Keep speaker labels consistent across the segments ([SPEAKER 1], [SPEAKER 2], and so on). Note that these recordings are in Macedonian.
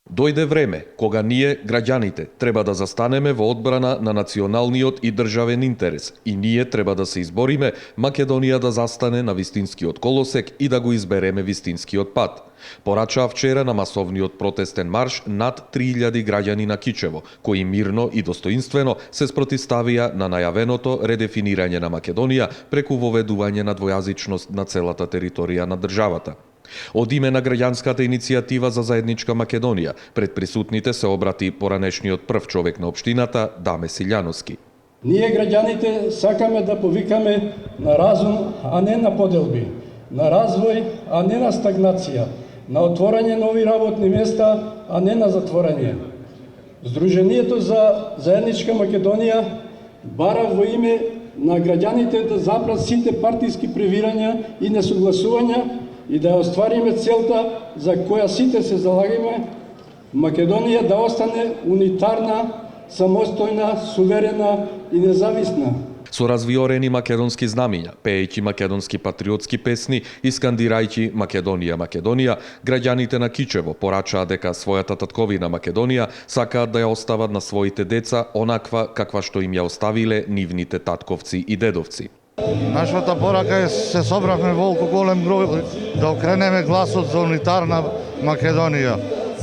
[SPEAKER 1] Дојде време кога ние, граѓаните, треба да застанеме во одбрана на националниот и државен интерес и ние треба да се избориме Македонија да застане на вистинскиот колосек и да го избереме вистинскиот пат. Порачаа вчера на масовниот протестен марш над 3000 граѓани на Кичево, кои мирно и достоинствено се спротивставија на најавеното редефинирање на Македонија преку воведување на двојазичност на целата територија на државата. Од име на граѓанската иницијатива за заедничка Македонија, пред присутните се обрати поранешниот прв човек на општината Даме Силјановски.
[SPEAKER 2] Ние граѓаните сакаме да повикаме на разум, а не на поделби, на развој, а не на стагнација, на отворање нови работни места, а не на затворање. Сдруженијето за заедничка Македонија бара во име на граѓаните да запрат сите партиски превирања и несогласувања и да оствариме целта за која сите се залагаме, Македонија да остане унитарна, самостојна, суверена и независна.
[SPEAKER 1] Со развиорени македонски знамиња, пеејќи македонски патриотски песни и скандирајќи Македонија, Македонија, граѓаните на Кичево порачаа дека својата татковина Македонија сакаат да ја остават на своите деца онаква каква што им ја оставиле нивните татковци и дедовци.
[SPEAKER 3] Нашата порака е се собравме волку голем број да окренеме гласот за унитарна Македонија.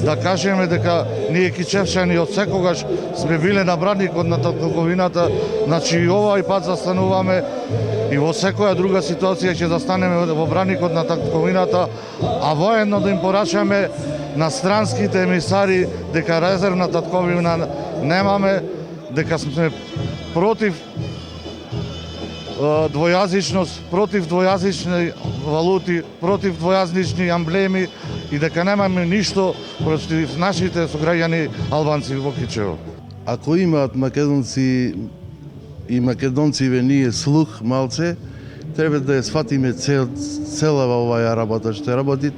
[SPEAKER 3] Да кажеме дека ние кичевчани од секогаш сме биле на браникот на татковината, значи и овој пат застануваме и во секоја друга ситуација ќе застанеме во браникот на татковината, а воедно да им порачаме на странските емисари дека резервна татковина немаме, дека сме против двојазичност, против двојазични валути, против двојазични амблеми и дека немаме ништо против нашите сограѓани албанци во Кичево.
[SPEAKER 4] Ако имаат македонци и македонциве ние слух малце, треба да ја сватиме целава оваа работа што работи.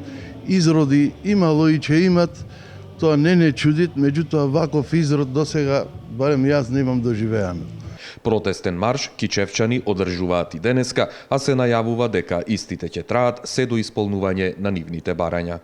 [SPEAKER 4] Изроди имало и че имат, тоа не чудит, меѓутоа ваков изрод досега, барем јас немам доживеано.
[SPEAKER 1] Протестен марш кичевчани одржуваат и денеска, а се најавува дека истите ќе траат се до исполнување на нивните барања.